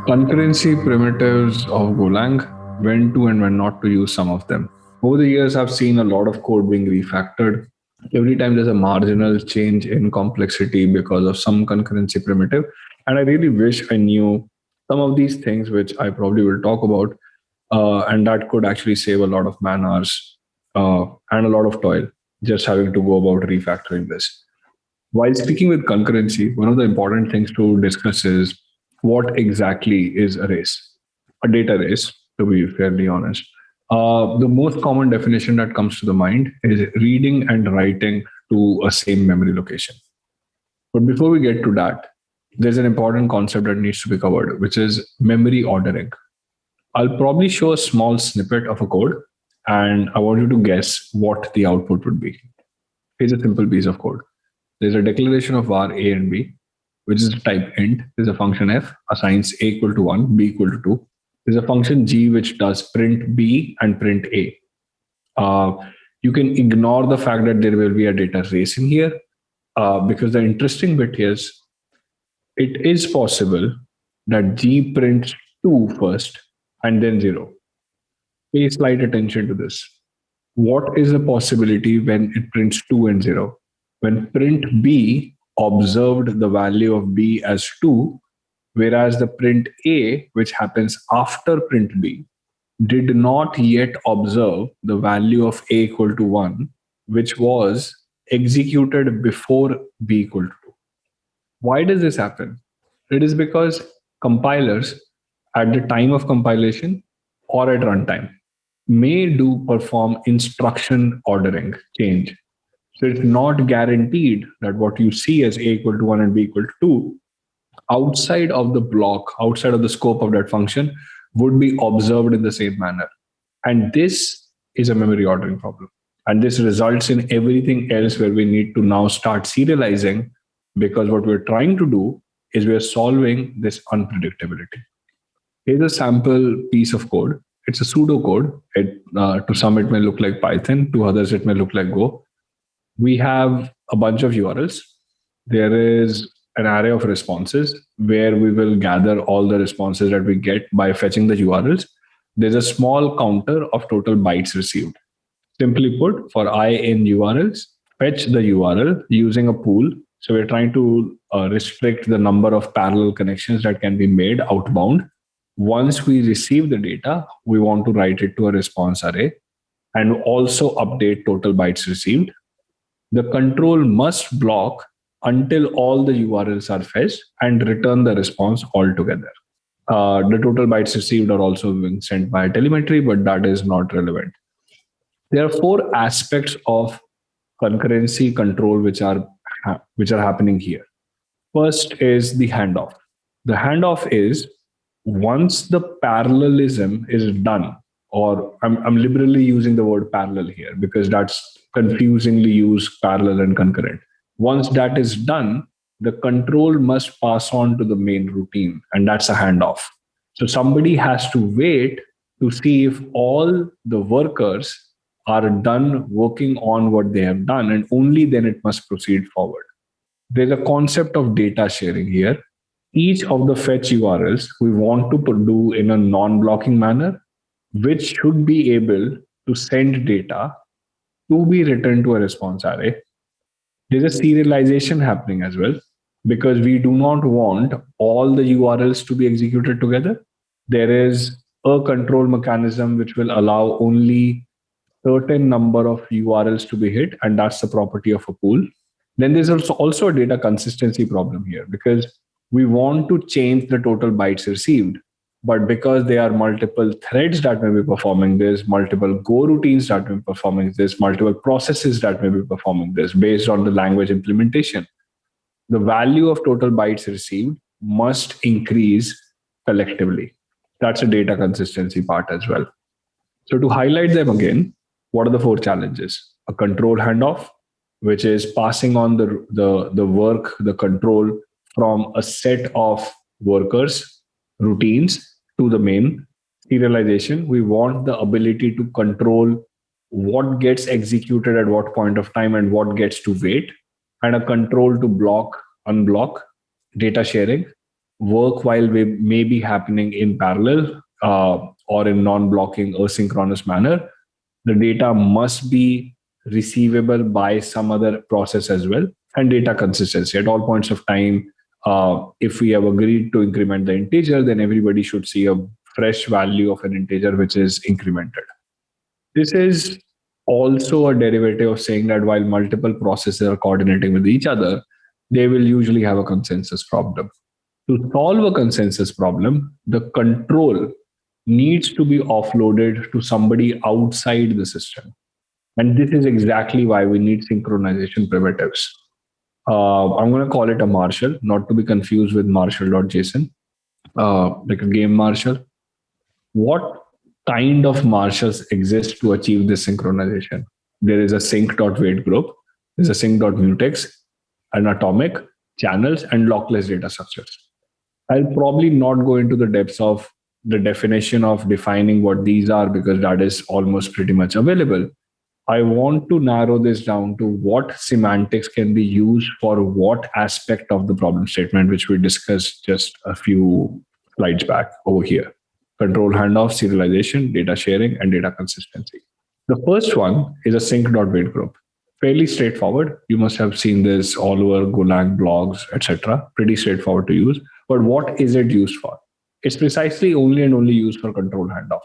Concurrency primitives of Golang, when to and when not to use some of them. Over the years, I've seen a lot of code being refactored. Every time there's a marginal change in complexity because of some concurrency primitive. And I really wish I knew some of these things, which I probably will talk about, and that could actually save a lot of man hours and a lot of toil just having to go about refactoring this. While speaking with concurrency, one of the important things to discuss is what exactly is a race, a data race, to be fairly honest. The most common definition that comes to the mind is reading and writing to a same memory location. But before we get to that, there's an important concept that needs to be covered, which is memory ordering. I'll probably show a small snippet of a code, and I want you to guess what the output would be. Here's a simple piece of code. There's a declaration of var a and b, which is type int. There's a function f assigns a equal to 1, b equal to 2. There's a function g which does print b and print a. Uh, you can ignore the fact that there will be a data race in here because the interesting bit is it is possible that g prints 2 first and then 0. Pay slight attention to this. What is the possibility when it prints 2 and 0? When print B observed the value of B as 2, whereas the print A, which happens after print B, did not yet observe the value of A equal to 1, which was executed before B equal to 2. Why does this happen? It is because compilers at the time of compilation or at runtime may do perform instruction ordering change. So it's not guaranteed that what you see as A equal to 1 and B equal to 2 outside of the block, outside of the scope of that function, would be observed in the same manner. And this is a memory ordering problem. And this results in everything else where we need to now start serializing, because what we're trying to do is we're solving this unpredictability. Here's a sample piece of code. It's a pseudo code. To some, it may look like Python. To others, it may look like Go. We have a bunch of URLs. There is an array of responses where we will gather all the responses that we get by fetching the URLs. There's a small counter of total bytes received. Simply put, for I in URLs, fetch the URL using a pool. So we're trying to restrict the number of parallel connections that can be made outbound. Once we receive the data, we want to write it to a response array and also update total bytes received. The control must block until all the URLs are fetched and return the response altogether. The total bytes received are also being sent by telemetry, but that is not relevant. There are four aspects of concurrency control which are happening here. First is the handoff. The handoff is once the parallelism is done, or I'm liberally using the word parallel here because that's confusingly used parallel and concurrent. Once that is done, the control must pass on to the main routine, and that's a handoff. So somebody has to wait to see if all the workers are done working on what they have done, and only then it must proceed forward. There's a concept of data sharing here. Each of the fetch URLs we want to do in a non-blocking manner, which should be able to send data to be returned to a response array. There's a serialization happening as well because we do not want all the URLs to be executed together. There is a control mechanism which will allow only certain number of URLs to be hit, and that's the property of a pool. Then there's also a data consistency problem here because we want to change the total bytes received. But because there are multiple threads that may be performing this, multiple Go routines that may be performing this, multiple processes that may be performing this based on the language implementation, the value of total bytes received must increase collectively. That's a data consistency part as well. So to highlight them again, what are the four challenges? A control handoff, which is passing on the work, the control from a set of workers, routines to the main. Serialization, we want the ability to control what gets executed at what point of time and what gets to wait, and a control to block, unblock. Data sharing, work while they may be happening in parallel or in non-blocking asynchronous manner, the data must be receivable by some other process as well, and data consistency at all points of time. If we have agreed to increment the integer, then everybody should see a fresh value of an integer which is incremented. This is also a derivative of saying that while multiple processes are coordinating with each other, they will usually have a consensus problem. To solve a consensus problem, the control needs to be offloaded to somebody outside the system. And this is exactly why we need synchronization primitives. I'm going to call it a Marshall, not to be confused with Marshall.json, like a game Marshall. What kind of marshals exist to achieve this synchronization? There is a sync.wait group, there's a sync.mutex, an atomic, channels, and lockless data structures. I'll probably not go into the depths of the definition of defining what these are because that is almost pretty much available. I want to narrow this down to what semantics can be used for what aspect of the problem statement, which we discussed just a few slides back over here. Control handoff, serialization, data sharing, and data consistency. The first one is a sync.wait group. Fairly straightforward. You must have seen this all over Golang blogs, etc. Pretty straightforward to use. But what is it used for? It's precisely only and only used for control handoff.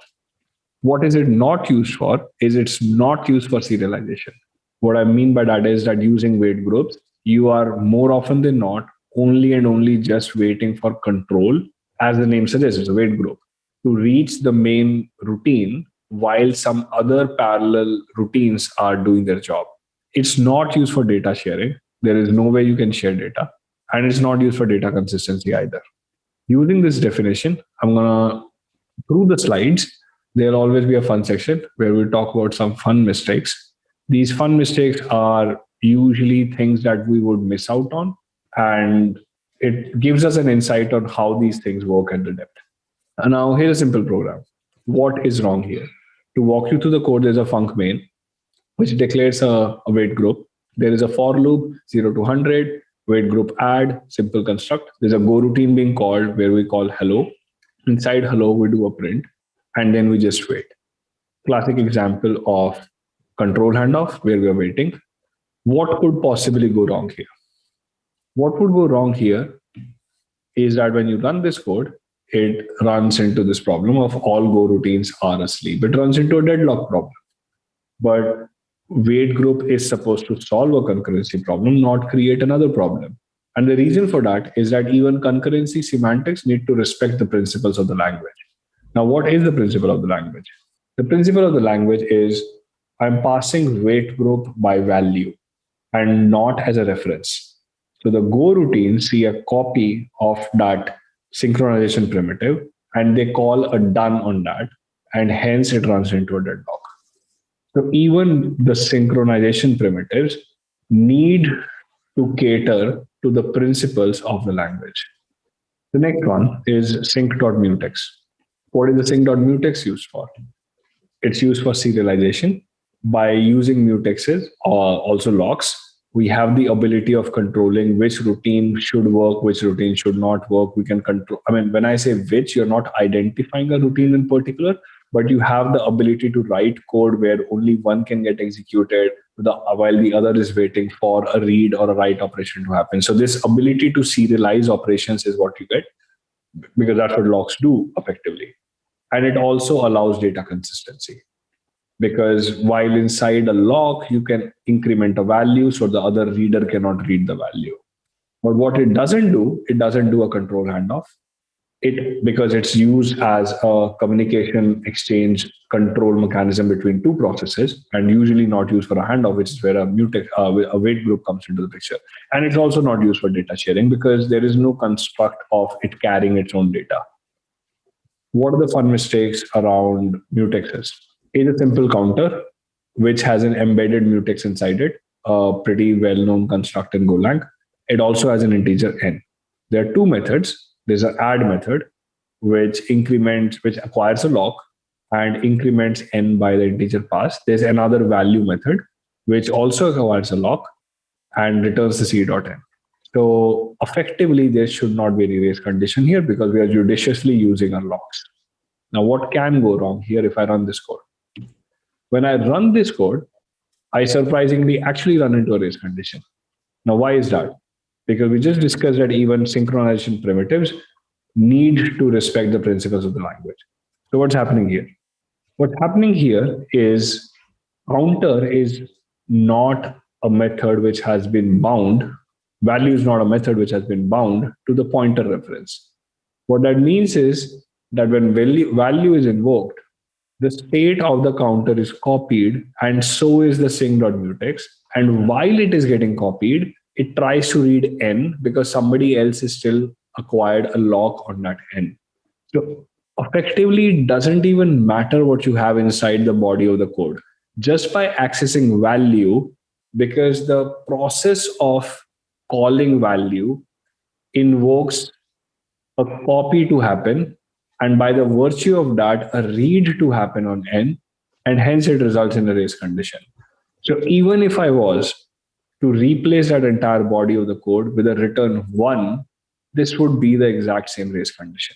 What is it not used for is it's not used for serialization. What I mean by that is that using wait groups, you are more often than not only and only just waiting for control, as the name suggests, it's a wait group, to reach the main routine while some other parallel routines are doing their job. It's not used for data sharing. There is no way you can share data. And it's not used for data consistency either. Using this definition, I'm going to, through the slides, there'll always be a fun section where we talk about some fun mistakes. These fun mistakes are usually things that we would miss out on, and it gives us an insight on how these things work at the depth. And now here's a simple program. What is wrong here? To walk you through the code, there's a func main, which declares a wait group. There is a for loop, 0 to 100, wait group add, simple construct. There's a go routine being called where we call hello. Inside hello, we do a print, and then we just wait. Classic example of control handoff where we are waiting. What could possibly go wrong here? What would go wrong here is that when you run this code, it runs into this problem of all go routines are asleep. It runs into a deadlock problem. But wait group is supposed to solve a concurrency problem, not create another problem. And the reason for that is that even concurrency semantics need to respect the principles of the language. Now, what is the principle of the language? The principle of the language is I'm passing wait group by value and not as a reference. So the Go routines see a copy of that synchronization primitive and they call a done on that, and hence it runs into a deadlock. So even the synchronization primitives need to cater to the principles of the language. The next one is sync.mutex. What is the sync.mutex used for? It's used for serialization. By using mutexes or also locks, we have the ability of controlling which routine should work, which routine should not work. We can control. I mean, when I say which, you're not identifying a routine in particular, but you have the ability to write code where only one can get executed while the other is waiting for a read or a write operation to happen. So this ability to serialize operations is what you get, because that's what locks do effectively. And it also allows data consistency, because while inside a lock, you can increment a value so the other reader cannot read the value. But what it doesn't do a control handoff. Because it's used as a communication exchange control mechanism between two processes, and usually not used for a handoff, which is where a wait group comes into the picture. And it's also not used for data sharing because there is no construct of it carrying its own data. What are the fun mistakes around mutexes? Is a simple counter, which has an embedded mutex inside it, a pretty well-known construct in Golang. It also has an integer n. There are two methods. There's an add method, which acquires a lock and increments n by the integer pass. There's another value method, which also acquires a lock and returns the c.n. So effectively, there should not be any race condition here because we are judiciously using our locks. Now, what can go wrong here if I run this code? When I run this code, I surprisingly actually run into a race condition. Now, why is that? Because we just discussed that even synchronization primitives need to respect the principles of the language. So, what's happening here? What's happening here is counter is not a method which has been bound. Value is not a method which has been bound to the pointer reference. What that means is that when value is invoked, the state of the counter is copied, and so is the sync.mutex. And while it is getting copied, it tries to read n because somebody else is still acquired a lock on that n. So effectively, it doesn't even matter what you have inside the body of the code. Just by accessing value, because the process of calling value invokes a copy to happen, and by the virtue of that, a read to happen on n, and hence it results in a race condition. So even if I was to replace that entire body of the code with a return 1, this would be the exact same race condition.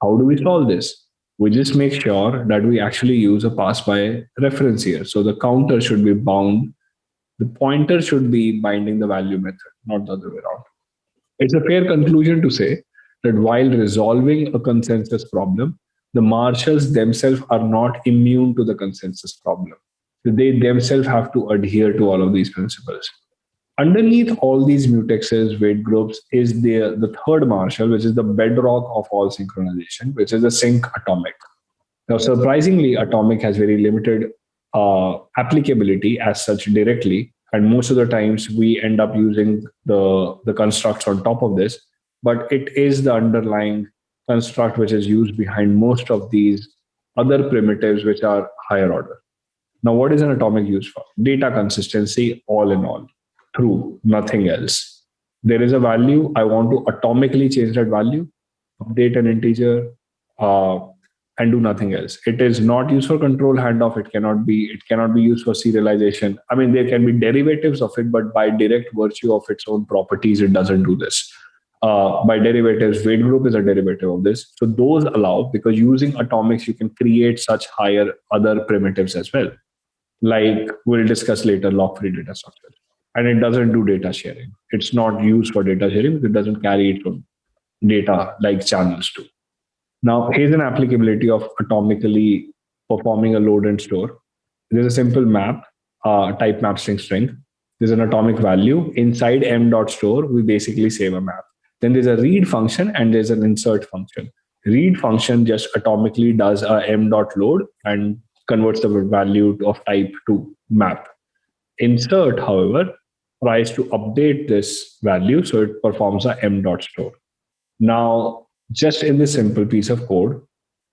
How do we solve this? We just make sure that we actually use a pass by reference here. So the counter should be bound. The pointer should be binding the value method, not the other way around. It's a fair conclusion to say that while resolving a consensus problem, the marshals themselves are not immune to the consensus problem. So they themselves have to adhere to all of these principles. Underneath all these mutexes, weight groups, is the third marshal, which is the bedrock of all synchronization, which is the sync atomic. Now, surprisingly, atomic has very limited applicability as such directly, and most of the times we end up using the constructs on top of this, but it is the underlying construct which is used behind most of these other primitives which are higher order. Now, what is an atomic used for? Data consistency, all in all, true, nothing else. There is a value, I want to atomically change that value, update an integer, uh, and do nothing else. It is not used for control handoff. It cannot be used for serialization. I mean, there can be derivatives of it, but by direct virtue of its own properties, it doesn't do this. By derivatives, weight group is a derivative of this. So those allow, because using atomics, you can create such higher other primitives as well. Like we'll discuss later, lock-free data structure. And it doesn't do data sharing. It's not used for data sharing because it doesn't carry its own data like channels do. Now, here's an applicability of atomically performing a load and store. There's a simple map, type map string. There's an atomic value. Inside m.store, we basically save a map. Then there's a read function and there's an insert function. Read function just atomically does a m.load and converts the value of type to map. Insert, however, tries to update this value, so it performs a m.store. Now, just in this simple piece of code,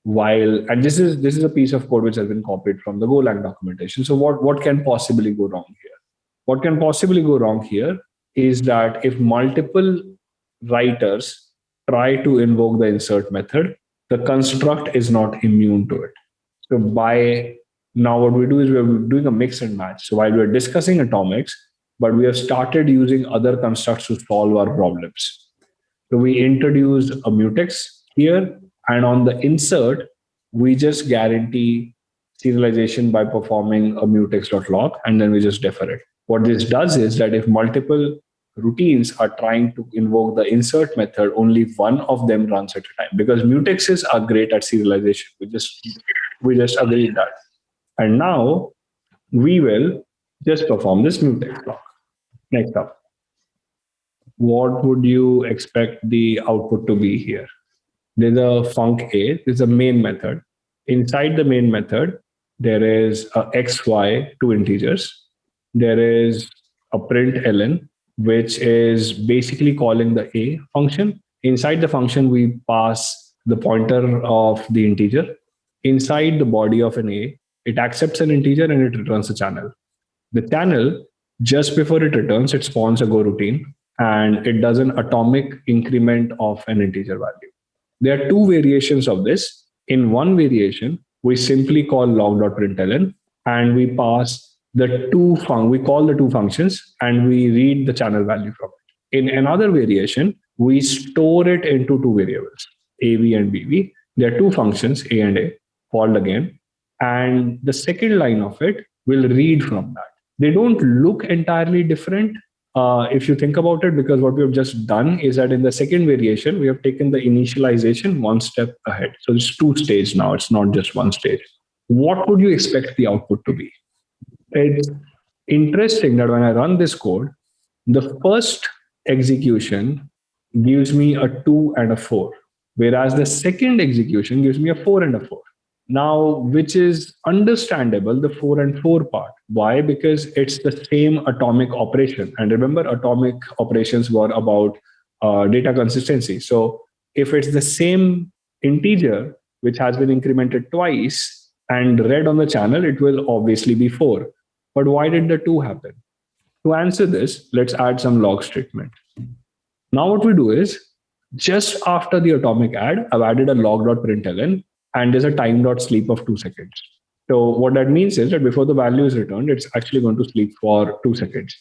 and this is a piece of code which has been copied from the Golang documentation. So what can possibly go wrong here? What can possibly go wrong here is that if multiple writers try to invoke the insert method, the construct is not immune to it. So by now, what we do is we're doing a mix and match. So while we're discussing atomics, but we have started using other constructs to solve our problems. So we introduced a mutex here, and on the insert, we just guarantee serialization by performing a mutex.lock, and then we just defer it. What this does is that if multiple routines are trying to invoke the insert method, only one of them runs at a time, because mutexes are great at serialization. We just agreed that. And now we will just perform this mutex block. Next up. What would you expect the output to be here? There's a func a, there's a main method. Inside the main method, there is a xy, two integers. There is a print ln, which is basically calling the a function. Inside the function, we pass the pointer of the integer. Inside the body of an a, it accepts an integer and it returns a channel. The channel, just before it returns, it spawns a go routine and it does an atomic increment of an integer value. There are two variations of this. In one variation, we simply call log.println and we call the two functions and we read the channel value from it. In another variation, we store it into two variables, AV and BV. There are two functions, A and A, called again. And the second line of it will read from that. They don't look entirely different if you think about it, because what we have just done is that in the second variation, we have taken the initialization one step ahead. So it's two stage now, it's not just one stage. What would you expect the output to be? It's interesting that when I run this code, the first execution gives me a 2 and a 4, whereas the second execution gives me a 4 and a 4. Now, which is understandable, the 4 and 4 part. Why? Because it's the same atomic operation. And remember, atomic operations were about data consistency. So if it's the same integer, which has been incremented twice and read on the channel, it will obviously be 4. But why did the 2 happen? To answer this, let's add some log statement. Now what we do is, just after the atomic add, I've added a log.println and there's a time.sleep of 2 seconds. So what that means is that before the value is returned, it's actually going to sleep for 2 seconds.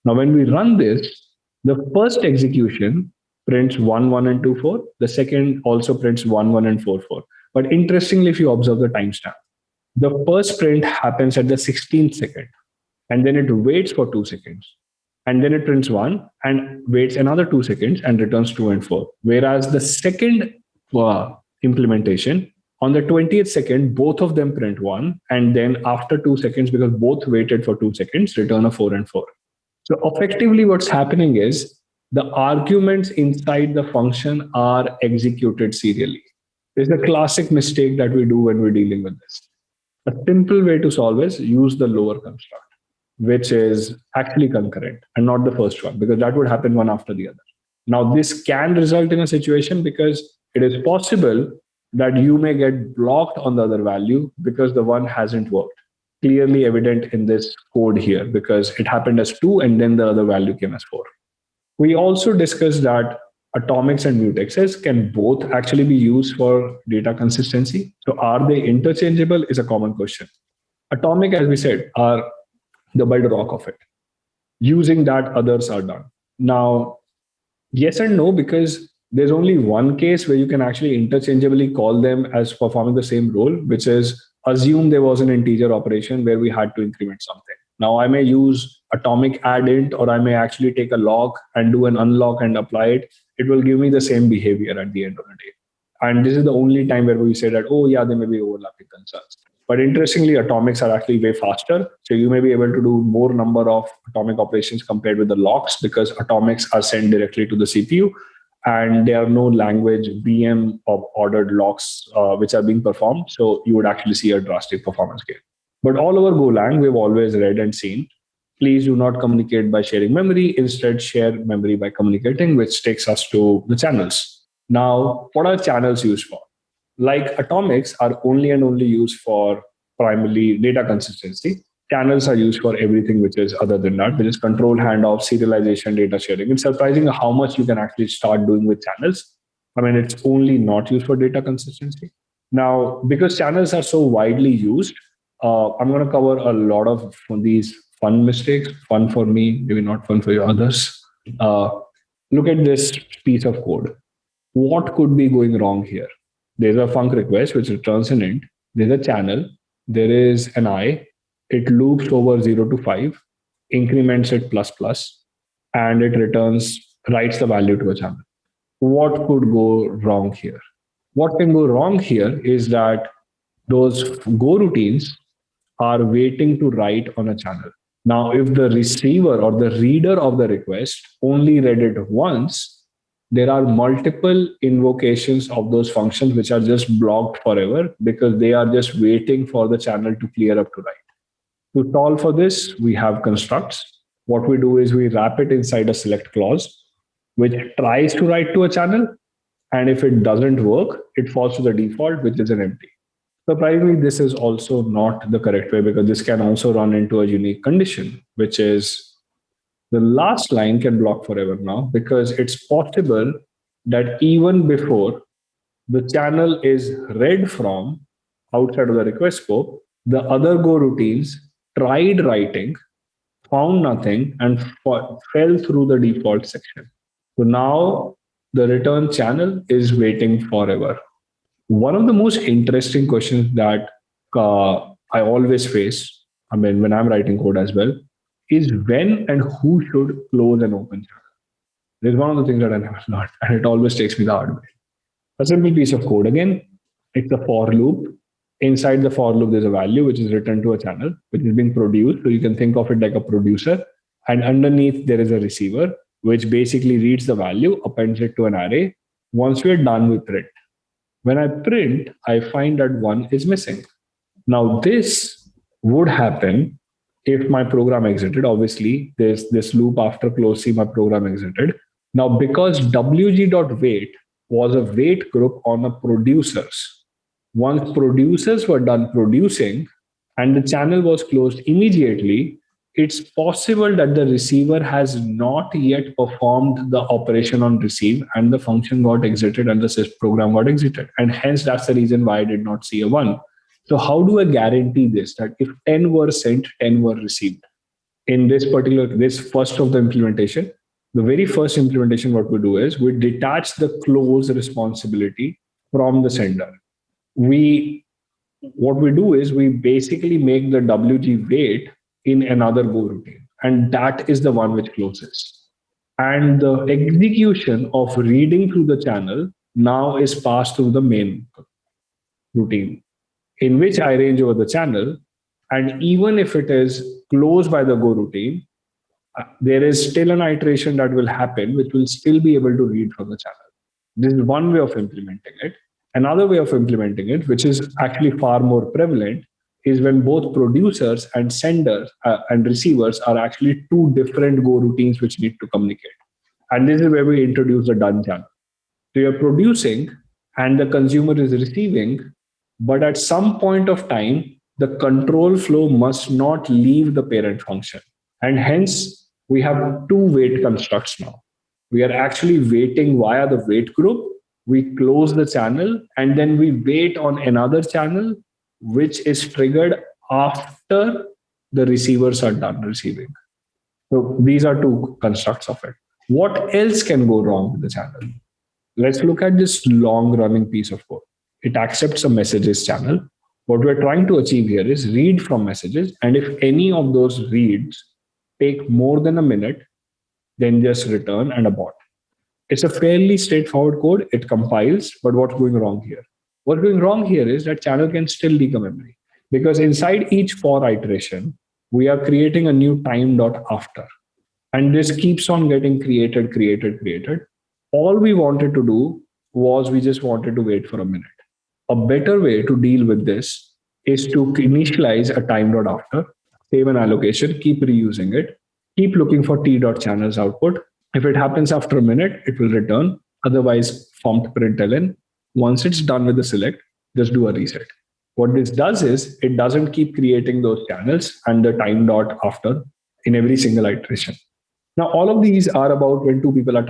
Now when we run this, the first execution prints 1, 1 and 2, 4. The second also prints 1, 1 and 4, 4. But interestingly, if you observe the timestamp, the first print happens at the 16th second, and then it waits for 2 seconds, and then it prints 1 and waits another 2 seconds and returns 2 and 4. Whereas the second implementation, on the 20th second, both of them print 1, and then after 2 seconds, because both waited for 2 seconds, return a 4 and 4. So effectively what's happening is the arguments inside the function are executed serially. This is a classic mistake that we do when we're dealing with this. A simple way to solve is use the lower construct, which is actually concurrent and not the first one, because that would happen one after the other. Now, this can result in a situation because it is possible that you may get blocked on the other value because the one hasn't worked. Clearly evident in this code here, because it happened as 2 and then the other value came as 4. We also discussed that atomics and mutexes can both actually be used for data consistency. So are they interchangeable is a common question. Atomic, as we said, are the bedrock of it. Using that, others are done. Now, yes and no, because there's only one case where you can actually interchangeably call them as performing the same role, which is assume there was an integer operation where we had to increment something. Now, I may use atomic add int, or I may actually take a log and do an unlock and apply it. It will give me the same behavior at the end of the day. And this is the only time where we say that, oh, yeah, there may be overlapping concerns. But interestingly, atomics are actually way faster. So you may be able to do more number of atomic operations compared with the locks, because atomics are sent directly to the CPU. And there are no language BM of ordered locks which are being performed. So you would actually see a drastic performance gain. But all over Golang, we've always read and seen, please do not communicate by sharing memory. Instead, share memory by communicating, which takes us to the channels. Now, what are channels used for? Like atomics are only and only used for primarily data consistency. Channels are used for everything which is other than that, which is control handoff, serialization, data sharing. It's surprising how much you can actually start doing with channels. I mean, it's only not used for data consistency. Now, because channels are so widely used, I'm going to cover a lot of these fun mistakes. Fun for me, maybe not fun for you others. Look at this piece of code. What could be going wrong here? There's a func request which returns an int. There's a channel. There is an I. It loops over 0 to 5, increments it plus plus, and it writes the value to a channel. What could go wrong here? What can go wrong here is that those Go routines are waiting to write on a channel. Now, if the receiver or the reader of the request only read it once, there are multiple invocations of those functions which are just blocked forever because they are just waiting for the channel to clear up to write. To solve for this, we have constructs. What we do is we wrap it inside a select clause, which tries to write to a channel. And if it doesn't work, it falls to the default, which is an empty. Surprisingly, this is also not the correct way, because this can also run into a unique condition, which is the last line can block forever now, because it's possible that even before the channel is read from outside of the request scope, the other Go routines tried writing, found nothing, and fell through the default section. So now the return channel is waiting forever. One of the most interesting questions that I always face, I mean, when I'm writing code as well, is when and who should close and open channel. This is one of the things that I never learned, and it always takes me the hard way. A simple piece of code again, it's a for loop. Inside the for loop, there's a value which is returned to a channel, which is being produced. So you can think of it like a producer. And underneath, there is a receiver, which basically reads the value, appends it to an array. Once we're done with print, when I print, I find that one is missing. Now, this would happen if my program exited. Obviously, there's this loop after close C, my program exited. Now, because wg.wait was a wait group on the producers, once producers were done producing and the channel was closed immediately, it's possible that the receiver has not yet performed the operation on receive and the function got exited and the sys program got exited. And hence, that's the reason why I did not see a one. So, how do I guarantee this? That if 10 were sent, 10 were received? In this particular, this first of the implementation, the very first implementation, what we do is we detach the close responsibility from the sender. We What we do is we basically make the WG wait in another Go routine, and that is the one which closes. And the execution of reading through the channel now is passed through the main routine, in which I range over the channel. And even if it is closed by the Go routine, there is still an iteration that will happen, which will still be able to read from the channel. This is one way of implementing it. Another way of implementing it, which is actually far more prevalent, is when both producers and senders and receivers are actually two different Go routines which need to communicate. And this is where we introduce the done channel. So you're producing and the consumer is receiving, but at some point of time, the control flow must not leave the parent function. And hence, we have two wait constructs now. We are actually waiting via the wait group. We close the channel and then we wait on another channel, which is triggered after the receivers are done receiving. So these are two constructs of it. What else can go wrong with the channel? Let's look at this long running piece of code. It accepts a messages channel. What we're trying to achieve here is read from messages. And if any of those reads take more than a minute, then just return and abort. It's a fairly straightforward code. It compiles, but what's going wrong here? What's going wrong here is that channel can still leak a memory because inside each for iteration, we are creating a new time dot after. And this keeps on getting created. All we wanted to do was we just wanted to wait for a minute. A better way to deal with this is to initialize a time dot after, save an allocation, keep reusing it, keep looking for t dot channels output. If it happens after a minute, it will return. Otherwise, form println. Once it's done with the select, just do a reset. What this does is it doesn't keep creating those channels and the time dot after in every single iteration. Now, all of these are about when two people are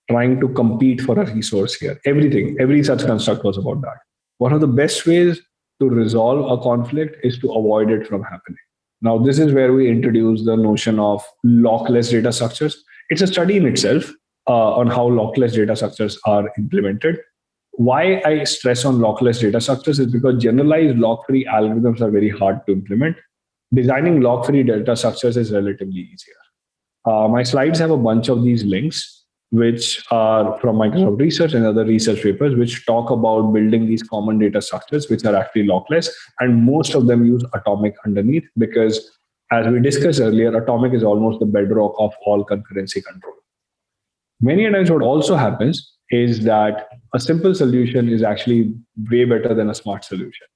trying to compete for a resource here. Every such construct was about that. One of the best ways to resolve a conflict is to avoid it from happening. Now, this is where we introduce the notion of lockless data structures. It's a study in itself on how lockless data structures are implemented. Why I stress on lockless data structures is because generalized lock-free algorithms are very hard to implement. Designing lock-free data structures is relatively easier. My slides have a bunch of these links, which are from Microsoft Research and other research papers, which talk about building these common data structures, which are actually lockless. And most of them use atomic underneath because, as we discussed earlier, atomic is almost the bedrock of all concurrency control. Many times, what also happens is that a simple solution is actually way better than a smart solution.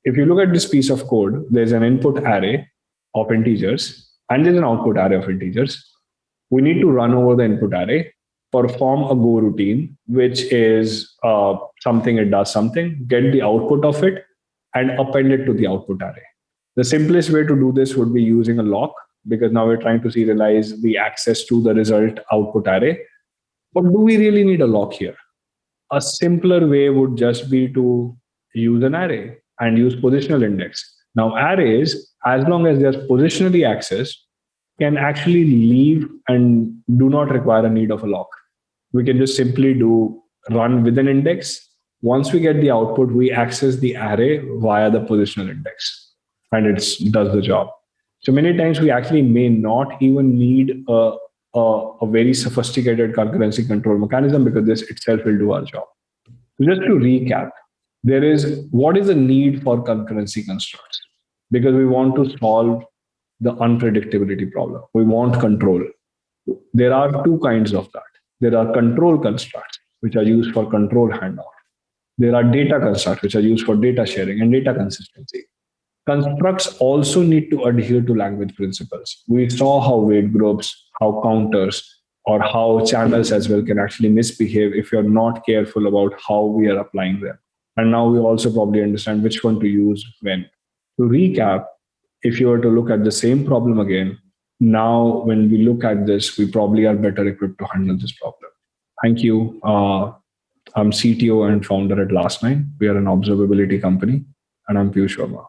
If you look at this piece of code, there's an input array of integers and there's an output array of integers. We need to run over the input array, perform a Go routine, which is something, it does something, get the output of it, and append it to the output array. The simplest way to do this would be using a lock, because now we're trying to serialize the access to the result output array. But do we really need a lock here? A simpler way would just be to use an array and use positional index. Now, arrays, as long as they're positionally accessed, can actually leave and do not require a need of a lock. We can just simply do run with an index. Once we get the output, we access the array via the positional index, and it does the job. So many times we actually may not even need a very sophisticated concurrency control mechanism because this itself will do our job. So just to recap, there is what is the need for concurrency constructs? Because we want to solve the unpredictability problem. We want control. There are two kinds of that. There are control constructs, which are used for control handoff. There are data constructs, which are used for data sharing and data consistency. Constructs also need to adhere to language principles. We saw how weight groups, how counters, or how channels as well can actually misbehave if you're not careful about how we are applying them. And now we also probably understand which one to use when. To recap, if you were to look at the same problem again, now when we look at this, we probably are better equipped to handle this problem. Thank you. I'm CTO and founder at Last9. We are an observability company, and I'm Piyush Verma.